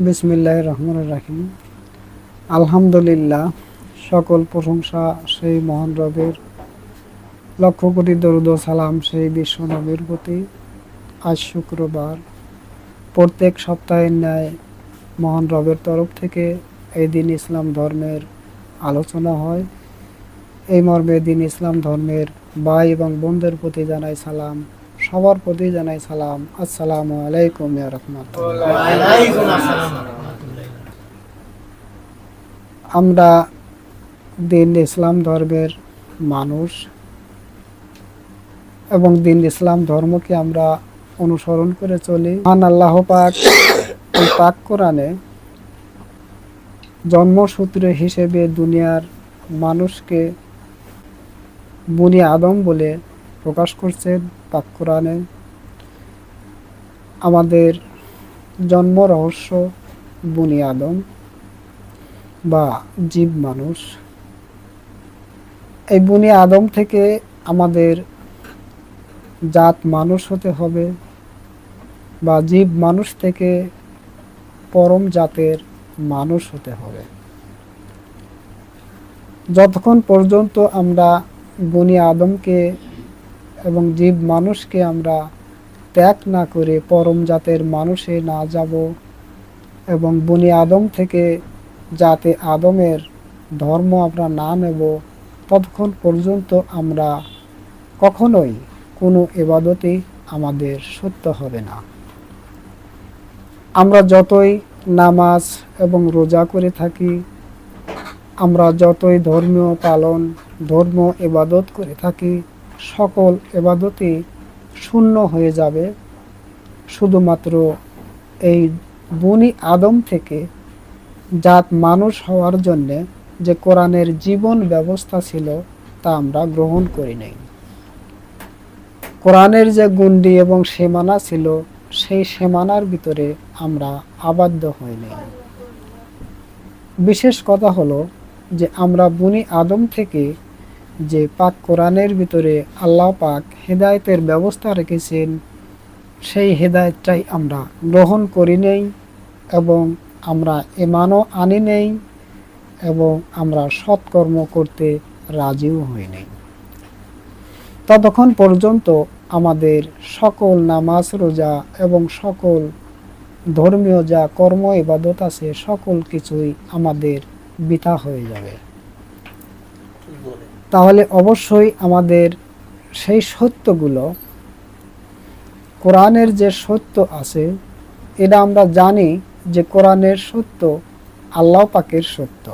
বিসমিল্লাহির রহমানির রহিম। আলহামদুলিল্লাহ, সকল প্রশংসা সেই মহান রবের, লক্ষ কোটি দরুদ ও সালাম সেই বিশ্ব নবীর প্রতি। আজ শুক্রবার, প্রত্যেক সপ্তাহের ন্যায় মহান রবের তরফ থেকে এই দিন ইসলাম ধর্মের আলোচনা হয়। এই মর্মে দিন ইসলাম ধর্মের ভাই এবং বোনদের প্রতি জানাই সালাম, সবার প্রতি জানাই সালাম। আসসালামু আলাইকুম ইয়া রাহমাতুল্লাহ। আমরা দিন ইসলাম ধর্মের মানুষ এবং দিন ইসলাম ধর্মকে আমরা অনুসরণ করে চলি। মহান আল্লাহ পাক এই পাক কোরআনে জন্মসূত্র হিসেবে দুনিয়ার মানুষকে বনি আদম বলে প্রকাশ করছেন পাক কোরআনে। আমাদের জন্ম রহস্য বনি আদম বা জীব মানুষ। এই বনি আদম থেকে আমাদের জাত মানুষ হতে হবে বা জীব মানুষ থেকে পরম জাতের মানুষ হতে হবে। যতক্ষণ পর্যন্ত আমরা বনি আদমকে এবং জীব মানুষকে আমরা ত্যাগ না করে পরম জাতের মানুষে না যাব এবং বনি আদম থেকে জাতে আদমের ধর্ম আমরা না নেব, ততক্ষণ পর্যন্ত আমরা কখনোই কোনো ইবাদতই আমাদের সত্য হবে না। আমরা যতই নামাজ এবং রোজা করে থাকি, আমরা যতই ধর্মীয় পালন, ধর্ম ইবাদত করে থাকি, সকল ইবাদতই শূন্য হয়ে যাবে। শুধুমাত্র এই বনি আদম থেকে জাত মানুষ হওয়ার জন্যে যে কোরআনের জীবন ব্যবস্থা ছিল তা আমরা গ্রহণ করি নাই। কোরআনের যে গণ্ডি এবং সীমানা ছিল সেই সীমানার ভিতরে আমরা আবদ্ধ হই নাই। বিশেষ কথা হলো যে আমরা বনি আদম থেকে যে পাক কোরআনের ভিতরে আল্লাহ পাক হেদায়েতের ব্যবস্থা রেখেছেন, সেই হেদায়েতটাই আমরা গ্রহণ করি নেই এবং আমরা ঈমানও আনি নেই এবং আমরা সৎকর্ম করতে রাজিও হই নেই। ততক্ষণ পর্যন্ত আমাদের সকল নামাজ রোজা এবং সকল ধর্মীয় যা কর্ম ইবাদত আছে সকল কিছুই আমাদের বৃথা হয়ে যাবে। তাহলে অবশ্যই আমাদের সেই সত্যগুলো, কোরআনের যে সত্য আছে, এটা আমরা জানি যে কোরআনের সত্য আল্লাহ পাকের সত্য।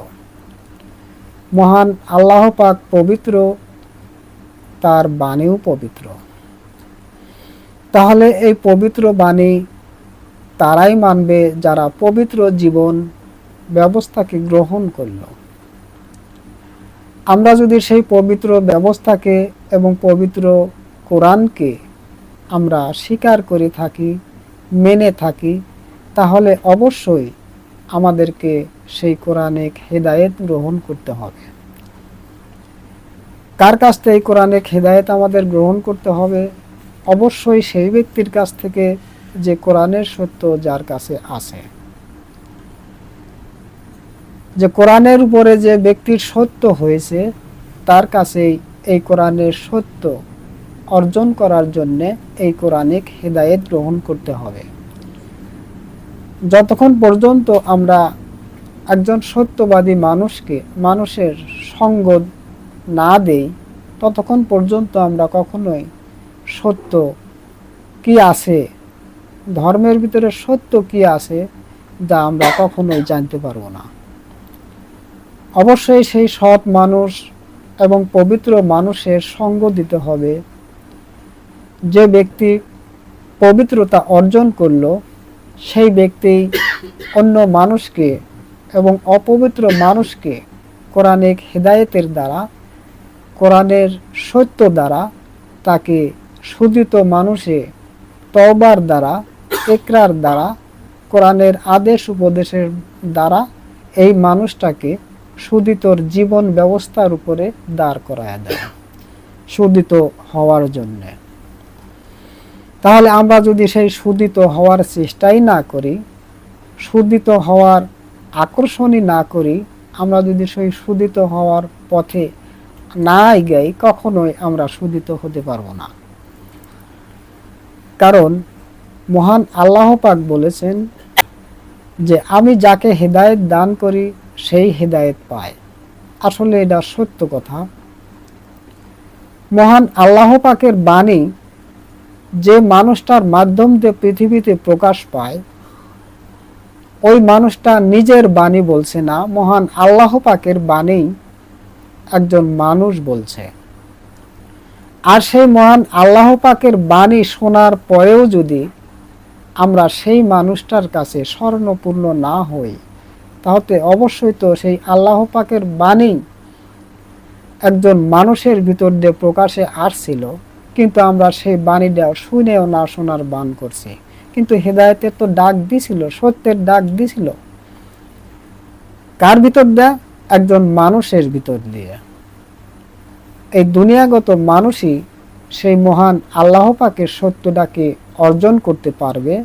মহান আল্লাহ পাক পবিত্র, তার বাণীও পবিত্র। তাহলে এই পবিত্র বাণী তারাই মানবে যারা পবিত্র জীবন ব্যবস্থাকে গ্রহণ করল। আমরা যদি সেই পবিত্র ব্যবস্থাকে এবং পবিত্র কোরআনকে আমরা স্বীকার করে থাকি, মেনে থাকি, তাহলে অবশ্যই আমাদেরকে সেই কোরআনিক হেদায়েত গ্রহণ করতে হবে। কার কাছ থেকে কোরআনিক হেদায়েত আমাদের গ্রহণ করতে হবে? অবশ্যই সেই ব্যক্তির কাছ থেকে যে কোরআনের সত্য যার কাছে আছে। যে কোরআনের উপরে যে ব্যক্তির সত্য হয়েছে তার কাছেই এই কোরআনের সত্য অর্জন করার জন্যে এই কোরআনিক হেদায়েত গ্রহণ করতে হবে। যতক্ষণ পর্যন্ত আমরা একজন সত্যবাদী মানুষকে মানুষের সঙ্গ না দেই, ততক্ষণ পর্যন্ত আমরা কখনোই সত্য কি আছে, ধর্মের ভিতরে সত্য কি আছে যা আমরা কখনোই জানতে পারবো না। অবশ্যই সেই সৎ মানুষ এবং পবিত্র মানুষের সঙ্গ দিতে হবে। যে ব্যক্তি পবিত্রতা অর্জন করলো সেই ব্যক্তি অন্য মানুষকে এবং অপবিত্র মানুষকে কোরআনিক হেদায়েতের দ্বারা, কোরআনের সত্য দ্বারা তাকে শুদ্ধিত মানুষে তওবার দ্বারা, ইকরার দ্বারা, কোরআনের আদেশ উপদেশের দ্বারা এই মানুষটাকে শুদ্ধিতর জীবন ব্যবস্থার উপরে দাঁড় করায় দেয় শুদ্ধিত হওয়ার জন্যে। তাহলে আমরা যদি সেই শুদ্ধিত হওয়ার চেষ্টাই না করি, শুদ্ধিত হওয়ার আকর্ষণই না করি, আমরা যদি সেই শুদ্ধিত হওয়ার পথে না এগাই, কখনোই আমরা শুদ্ধিত হতে পারবো না। কারণ মহান আল্লাহ পাক বলেছেন যে আমি যাকে হেদায়েত দান করি সেই হেদায়েত পায়। আসলে এটা সত্য কথা। মহান আল্লাহ পাকের বাণী যে মানুষটার মাধ্যম দিয়ে পৃথিবীতে প্রকাশ পায়, ওই মানুষটা নিজের বাণী বলছে না, মহান আল্লাহ পাকের বাণী একজন মানুষ বলছে। আর সেই মহান আল্লাহ পাকের বাণী শোনার পরেও যদি আমরা সেই মানুষটার কাছে স্বর্ণপূর্ণ না হই, তাহলে অবশ্যই তো সেই আল্লাহ পাকের বাণী একজন মানুষের ভিতর দিয়ে প্রকাশে আসছিল, কিন্তু আমরা সেই বাণীটা শুনেও না শোনার বান করছি। কিন্তু হেদায়েতের তো ডাক দিছিল, সত্যের ডাক দিছিল কার ভিতর দিয়ে? একজন মানুষের ভিতর দিয়ে। এই দুনিয়াগত মানুষই সেই মহান আল্লাহ পাকের সত্যটাকে অর্জন করতে পারবে।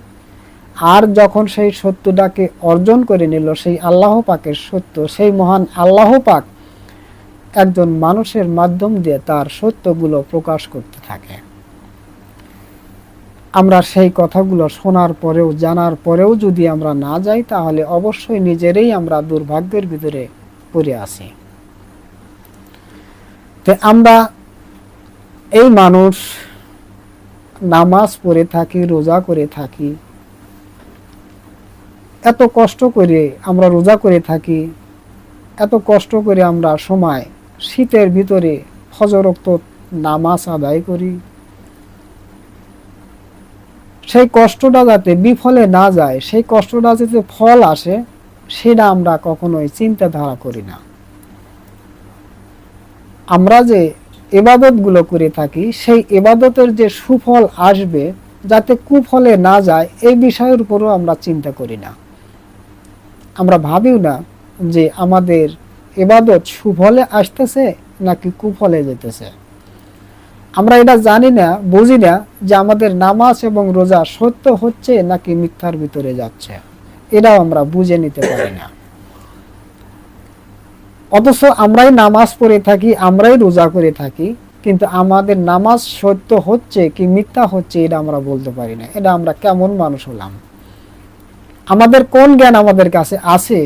আর যখন সেই সত্যটাকে অর্জন করে নিল, সেই আল্লাহ পাকের সত্য, সেই মহান আল্লাহ পাক একজন মানুষের মাধ্যম দিয়ে তার সত্যগুলো প্রকাশ করতে থাকে। আমরা সেই কথাগুলো শোনার পরেও, জানার পরেও যদি আমরা না যাই, তাহলে অবশ্যই নিজেরই আমরা দুর্ভাগ্যের ভিতরে পড়ে আছি। তো আমরা এই মানুষ নামাজ পড়ে থাকি, রোজা করে থাকি, এত কষ্ট করে আমরা রোজা করে থাকি, এত কষ্ট করে আমরা সময় শীতের ভিতরে ফজর ওয়াক্ত নামাজ আদায় করি। সেই কষ্টটা যাতে বিফলে না যায়, সেই কষ্টটা যাতে ফল আসে, সেটা আমরা কখনোই চিন্তাধারা করি না। আমরা যে ইবাদতগুলো করে থাকি, সেই ইবাদতের যে সুফল আসবে, যাতে কুফলে না যায়, এই বিষয়ের উপরও আমরা চিন্তা করি না। আমরা ভাবিও না যে আমাদের ইবাদত সুফলে আসতেছে নাকি কুফলে যেতেছে। আমরা এটা জানি না, বুঝি না যে আমাদের নামাজ এবং রোজা সত্য হচ্ছে নাকি মিথ্যার ভিতরে যাচ্ছে, এটাও আমরা বুঝে নিতে পারি না। অথচ আমরাই নামাজ পড়ে থাকি, আমরাই রোজা করে থাকি, কিন্তু আমাদের নামাজ সত্য হচ্ছে কি মিথ্যা হচ্ছে এটা আমরা বলতে পারি না। এটা আমরা কেমন মানুষ হলাম? আমাদের কোন জ্ঞান আমাদের কাছে আছে,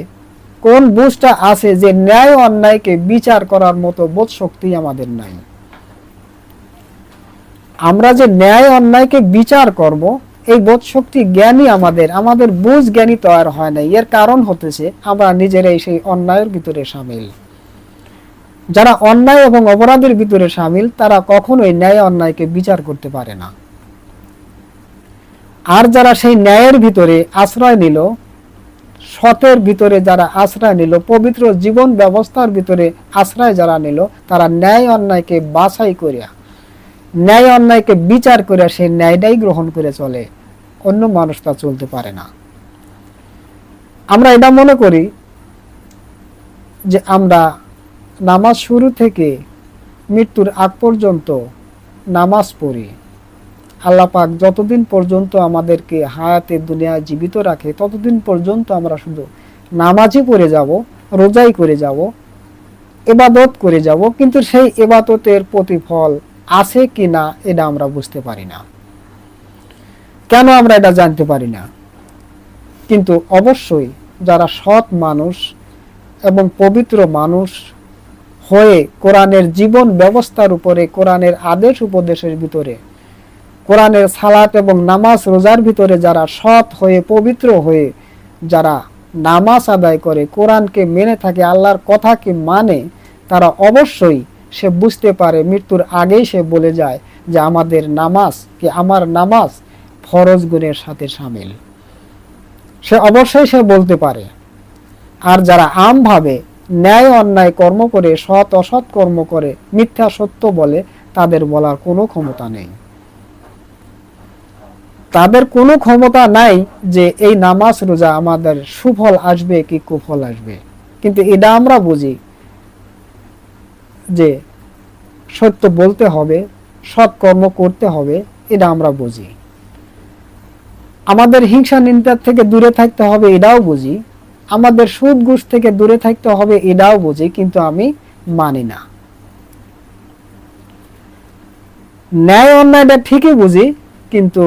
কোন বুঝটা আছে যে ন্যায় অন্যায়কে বিচার করার মতো বোধ শক্তি আমাদের নাই? আমরা যে ন্যায় অন্যায়কে বিচার করব, এই বোধ শক্তি জ্ঞানী আমাদের বুঝ জ্ঞানী তৈরি হয় নাই। এর কারণ হতেছে আমরা নিজেরাই সেই অন্যায়ের ভিতরে সামিল। যারা অন্যায় এবং অপরাধের ভিতরে সামিল, তারা কখনোই ন্যায় অন্যায়কে বিচার করতে পারে না। আর যারা সেই ন্যায়ের ভিতরে আশ্রয় নিল, সতের ভিতরে যারা আশ্রয় নিল, পবিত্র জীবন ব্যবস্থার ভিতরে আশ্রয় যারা নিল, তারা ন্যায় অন্যায়কে বাছাই করিয়া, ন্যায় অন্যায়কে বিচার করে সেই ন্যায়টাই গ্রহণ করে চলে। অন্য মানুষ তা চলতে পারে না। আমরা এটা মনে করি যে আমরা নামাজ শুরু থেকে মৃত্যুর আগ পর্যন্ত নামাজ পড়ি। আল্লাহ পাক যতদিন পর্যন্ত আমাদেরকে হায়াতে দুনিয়ায় জীবিত রাখে, ততদিন পর্যন্ত আমরা শুধু নামাজই পড়ে যাব, রোজাই করে যাব, ইবাদত করে যাব, কিন্তু সেই ইবাদতের প্রতিফল আছে কি না এটা আমরা বুঝতে পারি না। কেন আমরা এটা জানতে পারি না? কিন্তু অবশ্যই যারা সৎ মানুষ এবং পবিত্র মানুষ হয়ে কোরআনের জীবন ব্যবস্থার উপরে, কোরআনের আদেশ উপদেশের ভিতরে, কোরআনের সালাত এবং নামাজ রোজার ভিতরে যারা সৎ হয়ে, পবিত্র হয়ে যারা নামাজ আদায় করে, কোরআনকে মেনে থাকে, আল্লাহর কথাকে মানে, তারা অবশ্যই সে বুঝতে পারে, মৃত্যুর আগেই সে বলে যায় যে আমাদের নামাজ কি আমার নামাজ ফরজ গুণের সাথে শামিল। সে অবশ্যই সে বলতে পারে। আর যারা আমভাবে ন্যায় অন্যায় কর্ম করে, সৎ অসৎ কর্ম করে, মিথ্যা সত্য বলে, তাদের বলার কোনো ক্ষমতা নেই। তাদের কোনো ক্ষমতা নাই যে এই নামাজ রোজা আমাদের সুফল আসবে কি কুফল আসবে। কিন্তু এটা আমরা বুঝি যে সত্য বলতে হবে, সৎ কর্ম করতে হবে, এটা আমরা বুঝি। আমাদের হিংসা নিন্দার থেকে দূরে থাকতে হবে এটাও বুঝি, আমাদের সুদ ঘুষ থেকে দূরে থাকতে হবে এটাও বুঝি, কিন্তু আমি মানি না। ন্যায় অন্যায়টা ঠিকই বুঝি, কিন্তু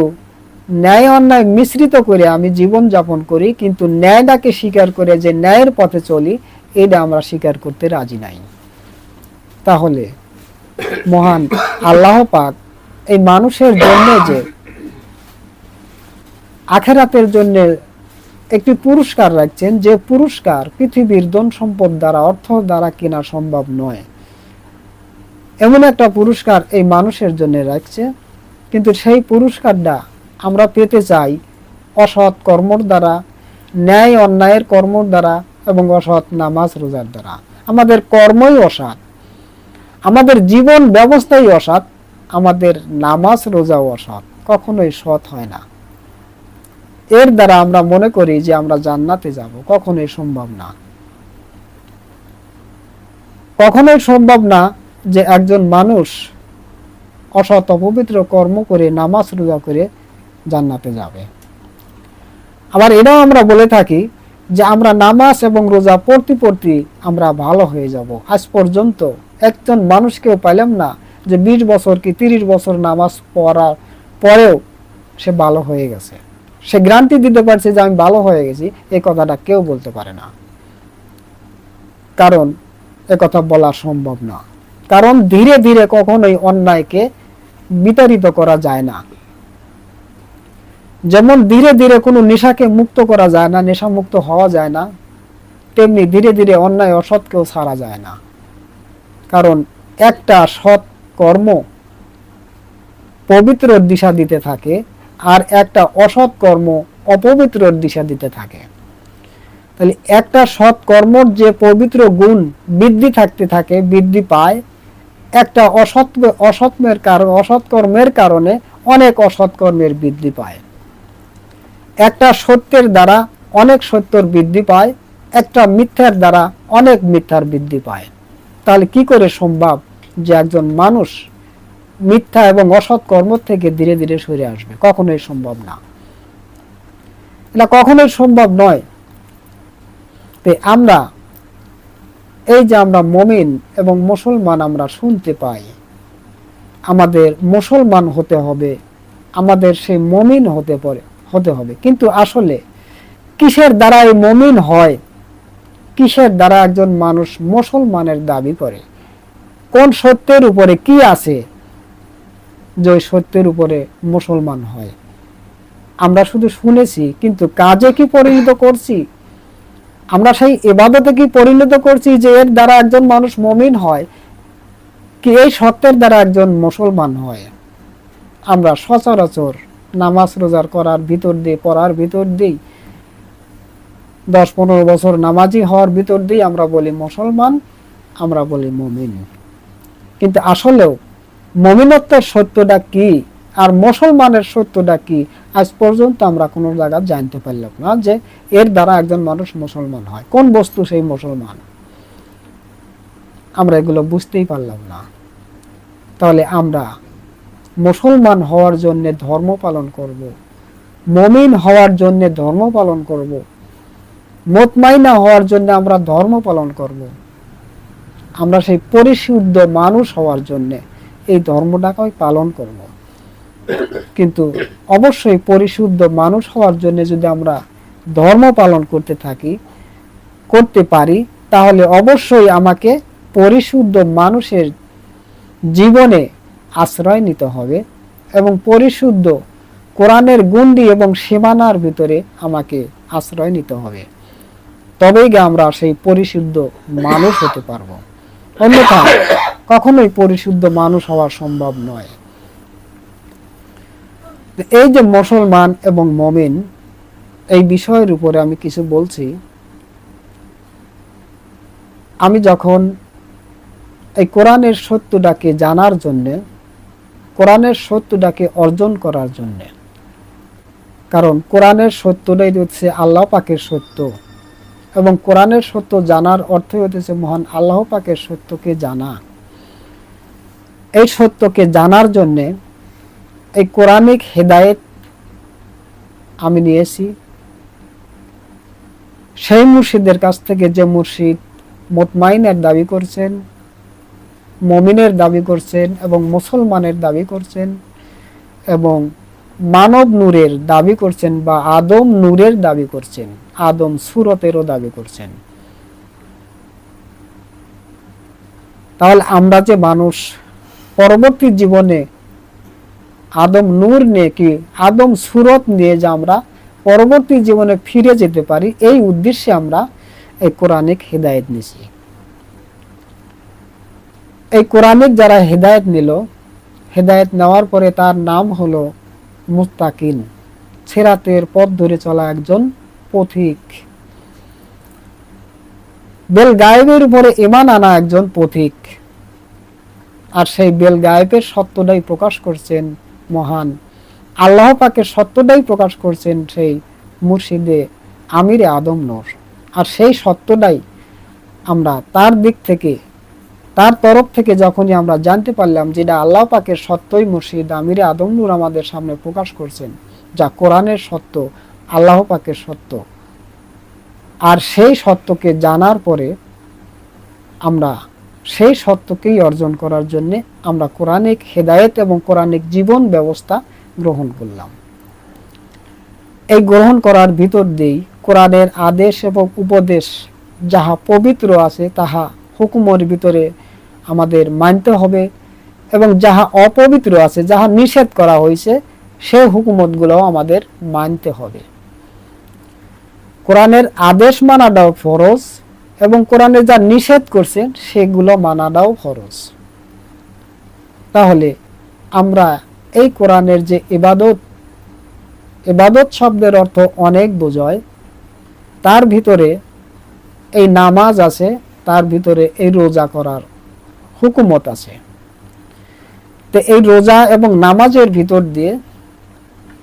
ন্যায় অন্যায় মিশ্রিত করে আমি জীবন যাপন করি, কিন্তু ন্যায়টাকে স্বীকার করে যে ন্যায়ের পথে চলি এটা আমরা স্বীকার করতে রাজি নাই। তাহলে মহান আল্লাহ পাক এই মানুষের জন্য যে আখিরাতের জন্য একটি পুরস্কার রাখছেন, যে পুরস্কার পৃথিবীর ধন সম্পদ দ্বারা, অর্থ দ্বারা কেনা সম্ভব নয়, এমন একটা পুরস্কার এই মানুষের জন্য রাখছে। কিন্তু সেই পুরস্কারটা আমরা পেতে চাই অসৎ কর্মর দ্বারা, ন্যায় অন্যায়ের কর্মর দ্বারা এবং অসৎ নামাজ রোজার দ্বারা। আমাদের কর্মই অসৎ, আমাদের জীবন ব্যবস্থাই অসৎ, আমাদের নামাজ রোজাও অসৎ, কখনোই সৎ হয় না। এর দ্বারা আমরা মনে করি যে আমরা জান্নাতে যাব, কখনোই সম্ভব না। কখনোই সম্ভব না যে একজন মানুষ অসৎ অপবিত্র কর্ম করে নামাজ রোজা করে জান্নাতে যাবে। আবার এটাও আমরা বলে থাকি যে আমরা নামাজ এবং রোজা পড়তে পড়তে আমরা ভালো হয়ে যাব। আজ পর্যন্ত একজন মানুষকেও পাইলাম না যে 20 বছর কি 30 বছর নামাজ পড়ার পরেও সে ভালো হয়ে গেছে, সে গ্যারান্টি দিতে পারছে যে আমি ভালো হয়ে গেছি। এই কথাটা কেউ বলতে পারে না, কারণ একথা বলা সম্ভব না। কারণ ধীরে ধীরে কখনোই অন্যায়কে বিতাড়িত করা যায় না। যেমন ধীরে ধীরে কোনো নেশাকে মুক্ত করা যায় না, নেশা মুক্ত হওয়া যায় না, তেমনি ধীরে ধীরে অন্যায় অসৎকেও ছাড়া যায় না। কারণ একটা সৎ কর্ম পবিত্রর দিশা দিতে থাকে, আর একটা অসৎ কর্ম অপবিত্রর দিশা দিতে থাকে। তাহলে একটা সৎ কর্মর যে পবিত্র গুণ বৃদ্ধি থাকতে থাকে, বৃদ্ধি পায়, একটা অসৎ কর্মের কারণে অনেক অসৎ কর্মের বৃদ্ধি পায়। একটা সত্যের দ্বারা অনেক সত্যর বৃদ্ধি পায়, একটা মিথ্যার দ্বারা অনেক মিথ্যার বৃদ্ধি পায়। তাহলে কি করে সম্ভব যে একজন মানুষ মিথ্যা এবং অসৎ কর্ম থেকে ধীরে ধীরে সরে আসবে? কখনোই সম্ভব না, এটা কখনোই সম্ভব নয়। আমরা এই যে আমরা মুমিন এবং মুসলমান আমরা শুনতে পাই, আমাদের মুসলমান হতে হবে, আমাদের সেই মুমিন হতে হবে, কিন্তু আসলে কিসের দ্বারা এই মুমিন হয়, কিসের দ্বারা একজন মানুষ মুসলমানের দাবি করে, কোন সত্যের উপরে কি আছে যে সত্যের উপরে মুসলমান হয়? আমরা শুধু শুনেছি, কিন্তু কাজে কি পরিণত করছি? আমরা সেই ইবাদতে কি পরিণত করছি যে এর দ্বারা একজন মানুষ মুমিন হয়, কি এই সত্যের দ্বারা একজন মুসলমান হয়? আমরা সচরাচর নামাজ রোজার করার ভিতর দিয়ে, পড়ার ভিতর দিয়ে, 10-15 বছর নামাজি হওয়ার ভিতর দিয়ে আমরা বলি মুসলমান, আমরা বলি মুমিন। কিন্তু আসলেও মুমিনত্বের সত্যটা কি আর মুসলমানের সত্যটা কি আজ পর্যন্ত আমরা কোনো জায়গা জানতে পারলাম না, যে এর দ্বারা একজন মানুষ মুসলমান হয়। কোন বস্তু সেই মুসলমান? আমরা এগুলো বুঝতেই পারলাম না। তাহলে আমরা মুসলমান হওয়ার জন্য ধর্ম পালন করব, মুমিন হওয়ার জন্য ধর্ম পালন করব, মুতমাইনা হওয়ার জন্য আমরা ধর্ম পালন করব, আমরা সেই পরিশুদ্ধ মানুষ হওয়ার জন্য এই ধর্মটাকে পালন করব। কিন্তু অবশ্যই পরিশুদ্ধ মানুষ হওয়ার জন্য যদি আমরা ধর্ম পালন করতে পারি, তাহলে অবশ্যই আমাকে পরিশুদ্ধ মানুষের জীবনে আশ্রয় নিতে হবে এবং পরিশুদ্ধ কোরআনের গণ্ডি এবং সীমানার ভিতরে আমাকে আশ্রয় নিতে হবে। তবেই আমরা সেই পরিশুদ্ধ মানুষ হতে পারবো, অন্যথা কখনোই পরিশুদ্ধ মানুষ হওয়া সম্ভব নয়। এই যে মুসলমান এবং মুমিন, এই বিষয়ের উপরে আমি কিছু বলছি। আমি যখন এই কোরআনের সত্যটাকে জানার জন্য, কোরআনের সত্যটাকে অর্জন করার জন্য, কারণ কোরআনের সত্যটাই হচ্ছে আল্লাহ পাকের সত্য, এবং কোরআনের সত্য জানার অর্থ হচ্ছে মহান আল্লাহ পাকের সত্যকে জানা। এই সত্যকে জানার জন্য এই কোরআনিক হেদায়েত আমি নিয়েছি। সেই মুর্শিদের কাছ থেকে যে মুর্শিদ মুতমাইনের দাবি করছেন, মুমিনের দাবি করছেন এবং মুসলমানের দাবি করছেন এবং মানব নূরের দাবি করছেন বা আদম নূরের দাবি করছেন, আদম সুরতেরও দাবি করছেন। তাহলে আমরা যে মানুষ পরবর্তী জীবনে আদম নূর নিয়ে কি আদম সুরত নিয়ে যে আমরা পরবর্তী জীবনে ফিরে যেতে পারি, এই উদ্দেশ্যে আমরা এই কোরআনিক হেদায়েত নিছি। এই কোরআনিক যারা হেদায়েত নিল, হেদায়েত নেওয়ার পরে তার নাম হলো মুত্তাকিন, সিরাতের পথ ধরে চলা একজন পথিক, বেল গায়েবের উপরে ঈমান আনা একজন পথিক। আর সেই বেল গায়েবের সত্যটাই প্রকাশ করছেন মহান আল্লাহ পাকের সত্যটাই প্রকাশ করছেন সেই মুর্শিদে আমিরে আদম নূর। আর সেই সত্যটাই আমরা তার দিক থেকে, তার তরফ থেকে যখনই আমরা জানতে পারলাম যেটা আল্লাহ পাকের সত্যই মুর্শিদ আমিরে আদম নূর আমাদের সামনে প্রকাশ করছেন, যা কোরআনের সত্য, আল্লাহ পাকের সত্য। আর সেই সত্যকে জানার পরে আমরা সেই সত্যকেই অর্জন করার জন্য আমরা কোরআনিক হেদায়েত এবং কোরআনিক জীবন ব্যবস্থা গ্রহণ করলাম। এই গ্রহণ করার ভিতর দিয়েই কোরআনের আদেশ এবং উপদেশ যাহা পবিত্র আছে তাহা হুকুমের ভিতরে আমাদের মানতে হবে এবং যাহা অপবিত্র আছে, যাহা নিষেধ করা হয়েছে, সেই হুকুমতগুলোও আমাদের মানতে হবে। কোরআনের আদেশ মানাটাও ফরজ এবং কোরআনে যা নিষেধ করছেন সেগুলো মানাটাও ফরজ। তাহলে আমরা এই কোরআনের যে ইবাদত, ইবাদত শব্দের অর্থ অনেক বোঝায়, তার ভিতরে এই নামাজ আছে, তার ভিতরে এই রোজা করার হুকুমত আছে। তো এই রোজা এবং নামাজের ভিতর দিয়ে,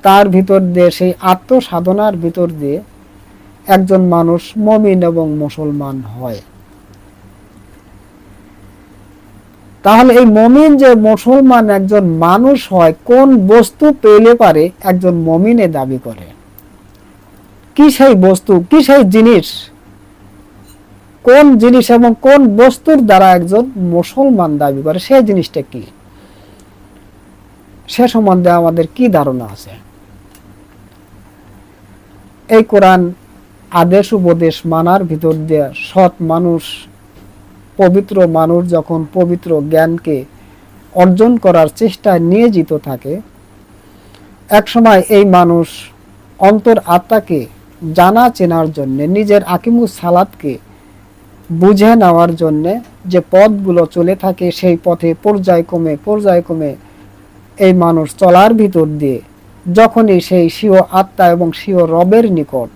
তার ভিতর দিয়ে সেই আত্মসাধনার ভিতর দিয়ে একজন মানুষ মুমিন এবং মুসলমান হয়। তাহলে এই মুমিন যে মুসলমান একজন মানুষ হয়, কোন বস্তু পেলে পারে একজন মুমিনে দাবি করে? কি সেই বস্তু, কি সেই জিনিস, কোন জিনিস এবং কোন বস্তুর দ্বারা একজন মুসলমান দাবি করে, সেই জিনিসটা কি? সে সম্বন্ধে আমাদের কি ধারণা আছে? এই কোরআন আদেশ উপদেশ মানার ভিতর দিয়ে সৎ মানুষ, পবিত্র মানুষ যখন পবিত্র জ্ঞানকে অর্জন করার চেষ্টায় নিয়োজিত থাকে, একসময় এই মানুষ অন্তর আত্মাকে জানা চেনার জন্য, নিজের আকিমুস সালাতকে বুঝে নেওয়ার জন্য যে পথগুলো চলে থাকে, সেই পথে পর্যায়ক্রমে এই মানুষ চলার ভিতর দিয়ে যখনই সেই স্বীয় আত্মা এবং স্বীয় রবের নিকট,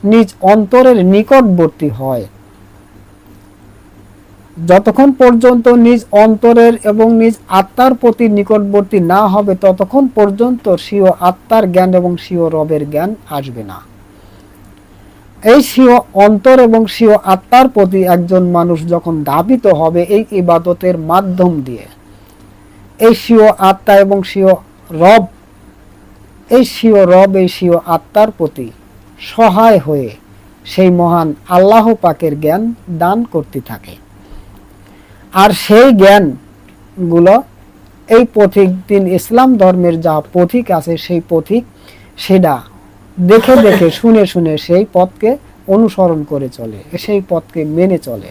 নিজ অন্তরের নিকটবর্তী হয়, যতক্ষণ পর্যন্ত নিজ অন্তরের এবং নিজ আত্মার প্রতি নিকটবর্তী না হবে ততক্ষণ পর্যন্ত স্বীয় আত্মার জ্ঞান এবং স্বীয় রবের জ্ঞান আসবে না। এই স্বীয় অন্তর এবং স্বীয় আত্মার প্রতি একজন মানুষ যখন ধাবিত হবে এই ইবাদতের মাধ্যম দিয়ে, এই স্বীয় আত্মা এবং স্বীয় রব, এই স্বীয় আত্মার প্রতি সহায় হয়ে সেই মহান আল্লাহ পাকের জ্ঞান দান করতে থাকে। আর সেই জ্ঞানগুলো এই পথিক, দিন ইসলাম ধর্মের যা পথিক আছে সেই পথিক সেটা দেখে দেখে শুনে শুনে সেই পথকে অনুসরণ করে চলে, সেই পথকে মেনে চলে।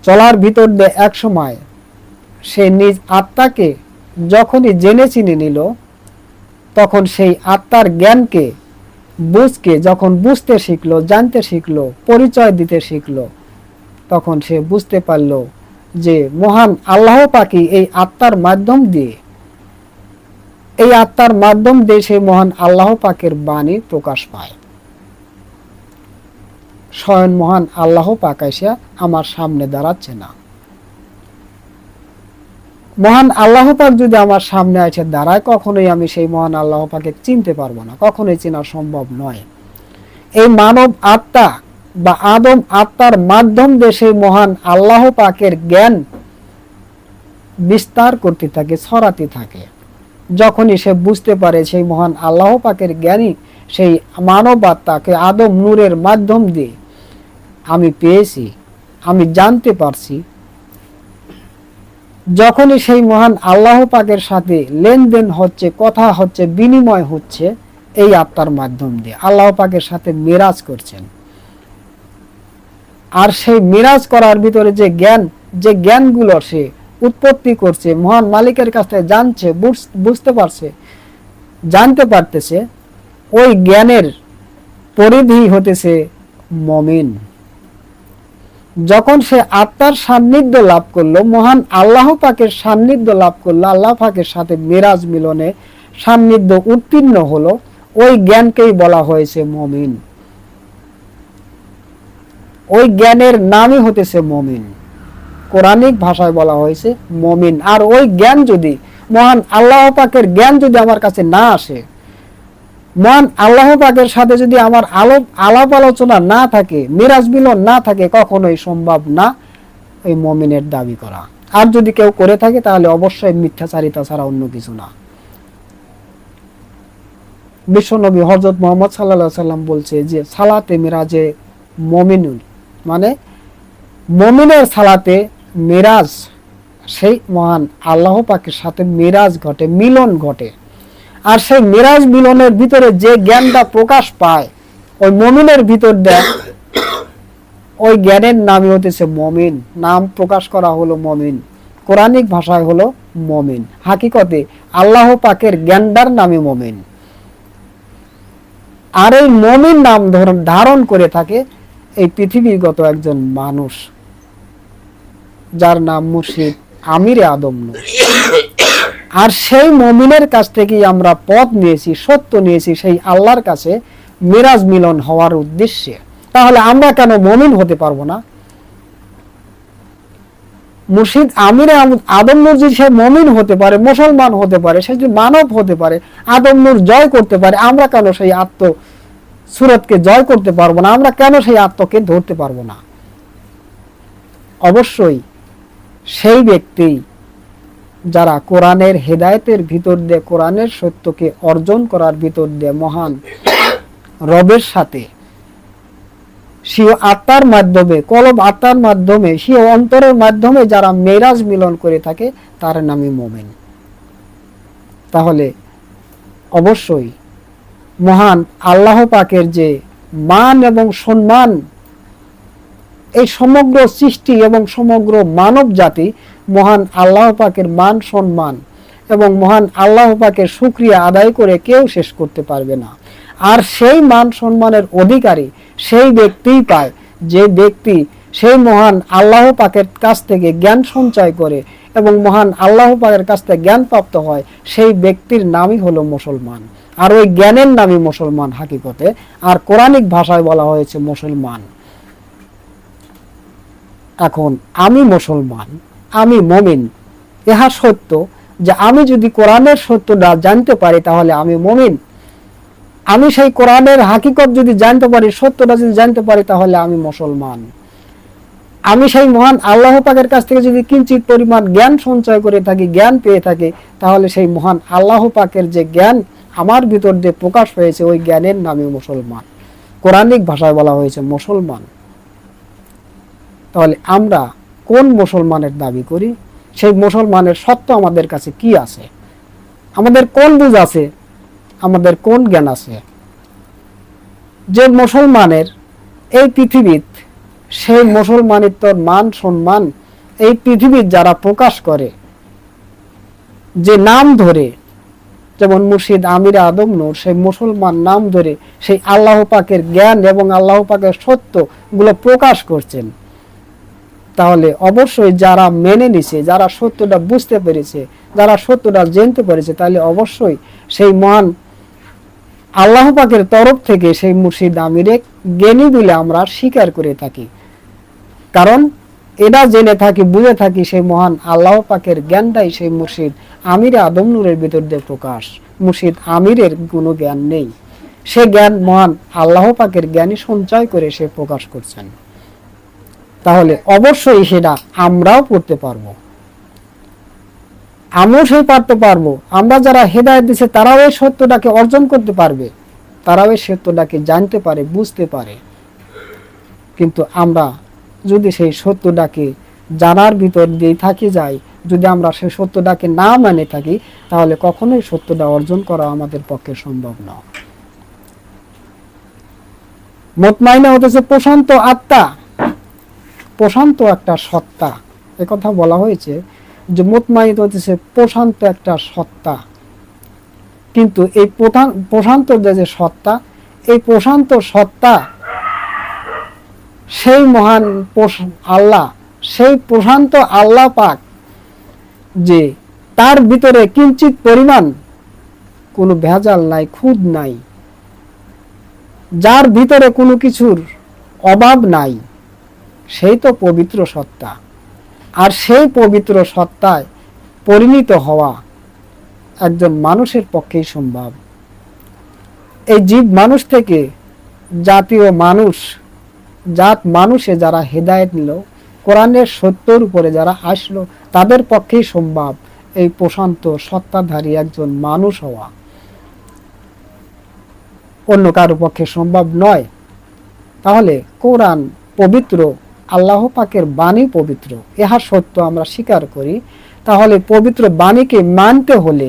চলার ভিতর দিয়ে এক সময় সে নিজ আত্মাকে যখনই জেনে চিনে নিল, তখন সেই আত্মার জ্ঞানকে যখন বুঝতে শিখলো, জানতে শিখলো, পরিচয় দিতে শিখলো, তখন সে বুঝতে পারল যে মহান আল্লাহ পাকই এই আত্মার মাধ্যম দিয়ে, সেই মহান আল্লাহ পাকের বাণী প্রকাশ পায়। স্বয়ং মহান আল্লাহ পাক এসে আমার সামনে দাঁড়াচ্ছে না। মহান আল্লাহ পাক যদি আমার সামনে এসে দাঁড়ায়, কখনোই আমি সেই মহান আল্লাহ পাকে চিনতে পারবো না, কখনোই চেনা সম্ভব নয়। এই মানব আত্মা বা আদম আত্মার মাধ্যম দিয়ে সেই মহান আল্লাহ পাকের জ্ঞান বিস্তার করতে থাকে, ছড়াতে থাকে। যখনই সে বুঝতে পারে সেই মহান আল্লাহ পাকের জ্ঞানই সেই মানব আত্মাকে আদম নূরের মাধ্যম দিয়ে আমি পেয়েছি, আমি জানতে পারছি। যখনই সেই মহান আল্লাহ পাকের সাথে লেনদেন হচ্ছে, কথা হচ্ছে, বিনিময় হচ্ছে এই আত্মার মাধ্যম দিয়ে, আল্লাহ পাকের সাথে মিরাজ করছেন। আর সেই মিরাজ করার ভিতরে যে জ্ঞানগুলো সে উৎপত্তি করছে, মহান মালিকের কাছ থেকে জানছে, বুঝতে পারছে, জানতে পারতেছে, ওই জ্ঞানের পরিধি হতেছে মুমিন। যখন সে আত্মার সান্নিধ্য লাভ করলো, মহান আল্লাহ পাকের সান্নিধ্য লাভ করলো, আল্লাহ পাকের সাথে মিরাজ মিলনে সান্নিধ্য উত্তীর্ণ হলো, ওই জ্ঞানকেই বলা হয়েছে মুমিন। ওই জ্ঞানের নামই হতেছে মুমিন, কোরআনিক ভাষায় বলা হয়েছে মুমিন। আর ওই জ্ঞান যদি, মহান আল্লাহ পাকের জ্ঞান যদি আমার কাছে না আসে, মহান আল্লাহ পাকের সাথে যদি আমার আলাপ আলোচনা না থাকে, মিরাজ মিলন না থাকে, কখনোই সম্ভব না ওই মুমিনের দাবি করা। আর যদি কেউ করে থাকে তাহলে অবশ্যই মিথ্যাচারিতা ছাড়া অন্য কিছু না। বিশ্বনবী হযরত মুহাম্মদ সাল্লাল্লাহু আলাইহি সাল্লাম বলছে যে সালাতে মিরাজে মুমিনুন, মানে মুমিনের সালাতে মিরাজ, সেই মহান আল্লাহ পাকের সাথে মিরাজ ঘটে, মিলন ঘটে। আর সেই মিরাজ মিলনের ভিতরে যে জ্ঞানটা প্রকাশ পায় ওই মুমিনের ভিতর দেয়, ওই জ্ঞানের নামই হতেছে মুমিন। নাম প্রকাশ করা হলো মুমিন, কোরআনিক ভাষায় হলো মুমিন, হাকিকতে আল্লাহ পাকের জ্ঞানদার নামে মুমিন। আর এই মুমিন নাম ধারণ করে থাকে এই পৃথিবীগত একজন মানুষ, যার নাম মুর্শিদ আমিরে আদম নূর। আর সেই মুমিনের কাছ থেকেই আমরা পথ নিয়েছি, সত্য নিয়েছি সেই আল্লাহর কাছে মিরাজ মিলন হওয়ার উদ্দেশ্যে। তাহলে আমরা কেন মুমিন হতে পারবো না? মুর্শিদ আমিরে আদম নূর যদি সে মুমিন হতে পারে, মুসলমান হতে পারে, সে যদি মানব হতে পারে, আদম নূর জয় করতে পারে, আমরা কেন সেই আত্ম সুরতকে জয় করতে পারবো না? আমরা কেন সেই আত্মকে ধরতে পারবো না? অবশ্যই সেই ব্যক্তি যারা কোরআনের হেদায়েতের ভিতর দিয়ে, কোরআনের সত্যকে অর্জন করার ভিতর দিয়ে মহান রবের সাথে স্বীয় আত্মার মাধ্যমে, কলব আত্মার মাধ্যমে, স্বীয় অন্তরের মাধ্যমে যারা মেরাজ মিলন করে থাকে তার নামই মুমিন। তাহলে অবশ্যই মহান আল্লাহ পাকের যে মান এবং সম্মান, এই সমগ্র সৃষ্টি এবং সমগ্র মানব জাতি মহান আল্লাহ পাকের মান সম্মান এবং মহান আল্লাহ পাকের শুকরিয়া আদায় করে কেউ শেষ করতে পারবে না। আর সেই মান সম্মানের অধিকারী সেই ব্যক্তিই পায় যে ব্যক্তি সেই মহান আল্লাহ পাকের কাছ থেকে জ্ঞান সঞ্চয় করে এবং মহান আল্লাহ পাকের কাছ থেকে জ্ঞান প্রাপ্ত হয়, সেই ব্যক্তির নামই হলো মুসলমান। আর ওই জ্ঞানের নামই মুসলমান হাকিকতে, আর কোরআনিক ভাষায় বলা হয়েছে মুসলমান। এখন আমি মুসলমান, আমি মুমিন, ইহা সত্য যে আমি যদি কোরআনের সত্যটা জানতে পারি তাহলে আমি মুমিন। আমি সেই কোরআনের হাকিকত যদি জানতে পারি, সত্যটা যদি জানতে পারি তাহলে আমি মুসলমান। আমি সেই মহান আল্লাহ পাকের কাছ থেকে যদি কিঞ্চিত পরিমাণ জ্ঞান সঞ্চয় করে থাকি, জ্ঞান পেয়ে থাকি, তাহলে সেই মহান আল্লাহ পাকের যে জ্ঞান আমার ভিতর দিয়ে প্রকাশ হয়েছে ওই জ্ঞানের নামে মুসলমান। কোরআনিক ভাষায় বলা হয়েছে মুসলমান। তাহলে আমরা কোন মুসলমানের দাবি করি? সেই মুসলমানের সত্য আমাদের কাছে কি আছে? আমাদের কোন বুঝ আছে? আমাদের কোন জ্ঞান আছে? যে মুসলমানের এই পৃথিবীত সেই মুসলমানিত্বর মান সম্মান এই পৃথিবীর যারা প্রকাশ করে, যে নাম ধরে, যেমন মুর্শিদ আমিরে আদম নূর সেই মুসলমান নাম ধরে সেই আল্লাহ পাকের জ্ঞান এবং আল্লাহ পাকের সত্য গুলো প্রকাশ করছেন, তাহলে অবশ্যই যারা মেনে নিছে, যারা সত্যটা বুঝতে পেরেছে, যারা সত্যটা জানতে পেরেছে, তাহলে অবশ্যই সেই মহান আল্লাহ পাকের তরফ থেকে সেই মুর্শিদ আমিরে জ্ঞানী বলে আমরা স্বীকার করে থাকি। কারণ এটা জেনে থাকি, বুঝে থাকি সেই মহান আল্লাহ পাকের জ্ঞানটাই সেই মুর্শিদ আমিরে আদম নূরের ভিতর দিয়ে প্রকাশ। মুর্শিদ আমিরের কোনো জ্ঞান নেই, সে জ্ঞান মহান আল্লাহ পাকের জ্ঞানী সঞ্চয় করে সে প্রকাশ করছেন। তাহলে অবশ্যই সেটা আমরাও পড়তে পারবো, আমরাও সেই পারতে পারবো। আমরা যারা হেদায়েত দিছে তারাও এই সত্যটাকে অর্জন করতে পারবে। তারাও এই সত্যটাকে জানতে পারে, বুঝতে পারে। কিন্তু আমরা যদি সেই সত্যটাকে জানার ভিতর দিয়ে থাকি যাই, যদি আমরা সেই সত্যটাকে না মানে থাকি, তাহলে কখনোই সত্যটা অর্জন করা আমাদের পক্ষে সম্ভব নয়। মুতমাইনা হতেছে প্রশান্ত আত্মা, প্রশান্ত একটা সত্তা। একথা বলা হয়েছে যে মুতমাইনা হতেছে প্রশান্ত একটা সত্তা। কিন্তু এই প্রশান্ত যে সত্তা, এই প্রশান্ত সত্তা সেই মহান আল্লাহ, সেই প্রশান্ত আল্লাহ পাক, যে তার ভিতরে কিঞ্চিত পরিমাণ কোনো ভেজাল নাই, খুঁত নাই, যার ভিতরে কোনো কিছুর অভাব নাই, সেই তো পবিত্র সত্তা। আর সেই পবিত্র সত্তায় পরিণত হওয়া একজন মানুষের পক্ষেই সম্ভব। এই জীব মানুষ থেকে জাতীয় মানুষ, জাত মানুষে যারা হেদায়েত নিল, কোরআনের সত্যর উপরে যারা আসলো, তাদের পক্ষেই সম্ভব এই প্রশান্ত সত্তাধারী একজন মানুষ হওয়া। অন্য কারো পক্ষে সম্ভব নয়। তাহলে কোরআন পবিত্র, আল্লাহ পাকের বাণী পবিত্র, ইহা সত্য আমরা স্বীকার করি। তাহলে পবিত্র বাণীকে মানতে হলে,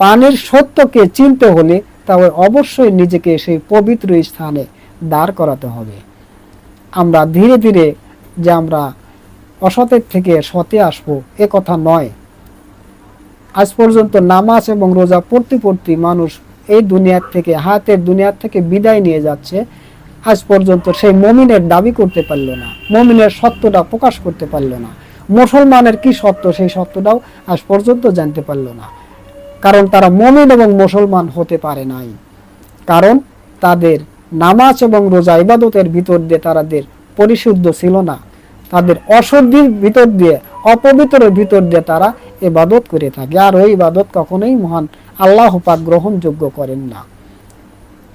পানির সত্যকে চিনতে হলে, তাহলে অবশ্যই নিজেকে সেই পবিত্র স্থানে দাঁড় করাতে হবে। আমরা ধীরে ধীরে যে আমরা অসতের থেকে সতে আসবো, এ কথা নয়। আজ পর্যন্ত নামাজ এবং রোজা পড়তে পড়তে মানুষ এই দুনিয়ার থেকে, হায়াতের দুনিয়ার থেকে বিদায় নিয়ে যাচ্ছে। আজ পর্যন্ত সেই মমিনের দাবি করতে পারল না, মমিনের সত্যটা প্রকাশ করতে পারল না। মুসলমানের কি সত্য, সেই সত্যটাও আজ পর্যন্ত জানতে পারল না। কারণ তারা মমিন এবং মুসলমান হতে পারে নাই। কারণ তাদের নামাজ এবং রোজা ইবাদতের ভিতর দিয়ে তাদের পরিশুদ্ধ ছিল না। তাদের অশুদ্ধির ভিতর দিয়ে, অপবিত্রের ভিতর দিয়ে তারা ইবাদত করে থাকে। আর ওই ইবাদত কখনোই মহান আল্লাহ পাক গ্রহণযোগ্য করেন না।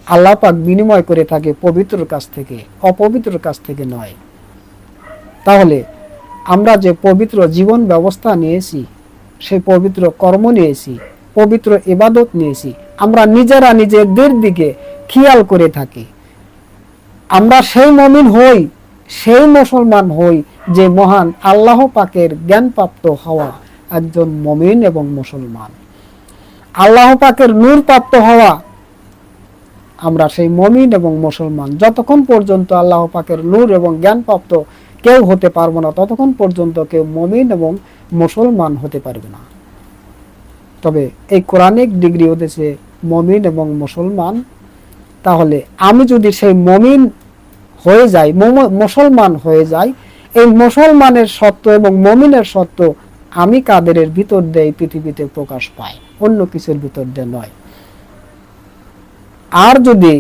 আল্লাহ পাক বিনিময় করে থাকে পবিত্রর কাছ থেকে, অপবিত্রর কাছ থেকে নয়। তাহলে আমরা যে পবিত্র জীবন ব্যবস্থা নিয়েছি, সেই পবিত্র কর্ম নিয়েছি, পবিত্র ইবাদত নিয়েছি, আমরা নিজেরা নিজেদের দিকে খেয়াল করে থাকি। আমরা সেই মুমিন হই, সেই মুসলমান হই যে মহান আল্লাহ পাকের জ্ঞানপ্রাপ্ত হওয়া একজন মুমিন এবং মুসলমান। আল্লাহ পাকের নূর প্রাপ্ত হওয়া, আমরা সেই মুমিন এবং মুসলমান। যতক্ষণ পর্যন্ত আল্লাহ পাকের নূর এবং জ্ঞানপ্রাপ্ত কেউ হতে পারবো না, ততক্ষণ পর্যন্ত কেউ মুমিন এবং মুসলমান হতে পারবে না। তবে এই কোরআনিক ডিগ্রি হতেছে মুমিন এবং মুসলমান। তাহলে আমি যদি সেই মুমিন হয়ে যাই, মুসলমান হয়ে যাই, এই মুসলমানের সত্য এবং মুমিনের সত্য আমি কাদেরের ভিতর দিয়ে পৃথিবীতে প্রকাশ পাই, অন্য কিছুর ভিতর দিয়ে নয়। আর যদি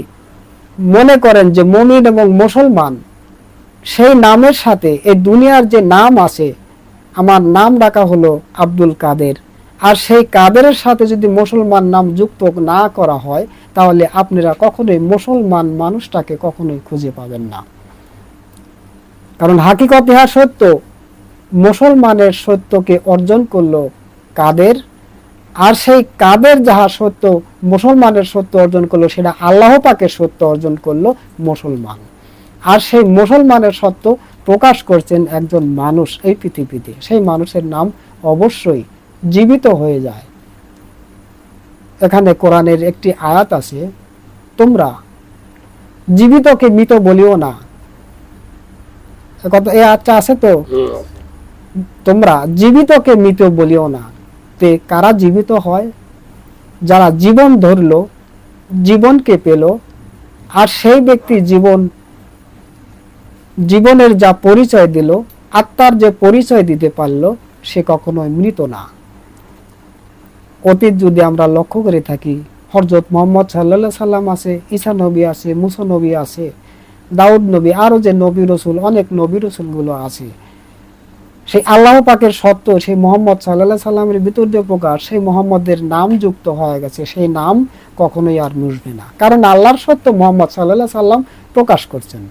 মনে করেন যে মুমিন এবং মুসলমান সেই নামের সাথে এই দুনিয়ার যে নাম আছে, আমার নাম ডাকা হলো আব্দুল কাদের, আর সেই কাদেরের সাথে যদি মুসলমান নাম যুক্ত না করা হয়, তাহলে আপনারা কখনোই মুসলমান মানুষটাকে কখনোই খুঁজে পাবেন না। কারণ হাকিকত ইহা সত্য, মুসলমানের সত্যকে অর্জন করলো কাদের, আর সেই কাদের যাহা সত্য মুসলমানের সত্য অর্জন করলো, সেটা আল্লাহ পাকের সত্য অর্জন করলো মুসলমান। আর সেই মুসলমানের সত্য প্রকাশ করছেন একজন মানুষ এই পৃথিবীতে। সেই মানুষের নাম অবশ্যই জীবিত হয়ে যায়। এখানে কোরআনের একটি আয়াত আছে, তোমরা জীবিতকে মৃত বলিও না। এই আয়াতটা আছে তো, তোমরা জীবিতকে মৃত বলিও না। তে কারা জীবিত হয়? যারা জীবন ধরলো, জীবনকে পেল, আর সেই ব্যক্তি জীবনের যা পরিচয় দিল, আত্মার যে পরিচয় দিতে পারলো, সে কখনোই মৃত না। অতীত যদি আমরা লক্ষ্য করে থাকি, হযরত মুহাম্মদ সাল্লাল্লাহু আলাইহি সাল্লাম আছে, ঈসা নবী আছে, মুসা নবী আছে, দাউদ নবী, আরো যে নবী রসুল, অনেক নবী রসুলগুলো আছে। সেই আল্লাহ পাকের সত্য সেই মুহাম্মদ সাল্লাল্লাহু আলাইহি সাল্লামের ভিতর দিয়ে প্রকাশ, সেই মুহাম্মদের নাম যুক্ত হয়ে গেছে, সেই নাম কখনোই আর মুছবে না। কারণ আল্লাহর সত্য মুহাম্মদ সাল্লাল্লাহু আলাইহি সাল্লাম প্রকাশ করছেন,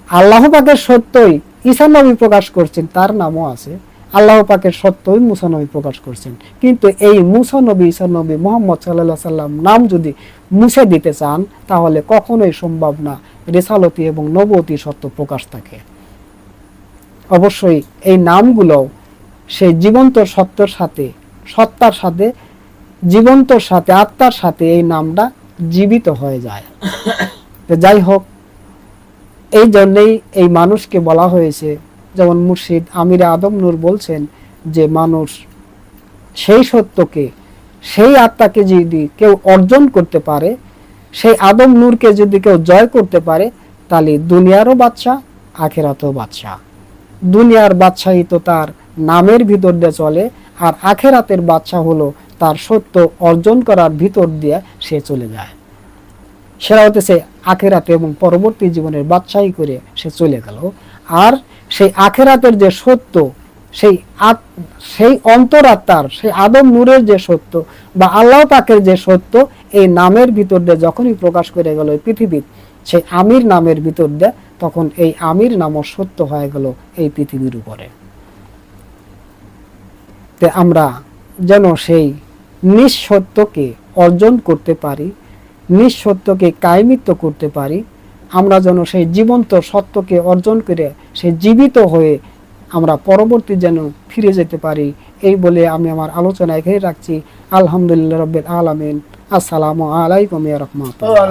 আল্লাহ পাকের সত্যই ঈসা নবী প্রকাশ করছেন, তার নামও আছে। আল্লাহ পাকের সত্যই মুসা নবী প্রকাশ করছেন। কিন্তু এই মুসা নবী ঈসা নবী মুহাম্মদ সাল্লাল্লাহু আলাইহি সাল্লাম নাম যদি মুছে দিতে চান তাহলে কখনোই সম্ভব না রিসালতি এবং নবুয়তি সত্য প্রকাশ থাকে। অবশ্যই এই নামগুলো সেই জীবন্ত সত্যের সাথে, সত্তার সাথে, জীবন্তর সাথে, আত্মার সাথে এই নামটা জীবিত হয়ে যায়। তো যাই হোক, এই জন্যেই এই মানুষকে বলা হয়েছে, যেমন মুর্শিদ আমির আদম নূর বলছেন যে মানুষ সেই সত্যকে, সেই আত্মাকে যদি কেউ অর্জন করতে পারে, সেই আদম নূরকে যদি কেউ জয় করতে পারে, তাহলে দুনিয়ারও বাদশা, আখেরাতেও বাদশা। দুনিয়ার বাদশাহী তো তার নামের ভিতর দিয়ে চলে, আর আখেরাতের বাদশা হলো তার সত্য অর্জন করার ভিতর দিয়ে সে চলে যায়। সেটা হতেছে আখেরাতে এবং পরবর্তী জীবনের বাদশাহী করে সে চলে গেল। আর সেই আখেরাতের যে সত্য, সেই অন্তরাত্মার, সেই আদম নূরের যে সত্য বা আল্লাহ পাকের যে সত্য, এই নামের ভিতর দিয়ে যখনই প্রকাশ করে গেল পৃথিবীর, সেই আমির নামের ভিতর দিয়ে, তখন এই আমির নামও সত্য হয়ে গেল এই পৃথিবীর উপরে। তে আমরা যেন সেই নিঃসত্যকে অর্জন করতে পারি, নিঃসত্যকে কায়েমিত্ব করতে পারি, আমরা যেন সেই জীবন্ত সত্যকে অর্জন করে সেই জীবিত হয়ে আমরা পরবর্তী যেন ফিরে যেতে পারি। এই বলে আমি আমার আলোচনা এখানে রাখছি। আলহামদুলিল্লাহ রাব্বিল আলামিন। আসসালামু আলাইকুম ওয়া রাহমাতুল্লাহ।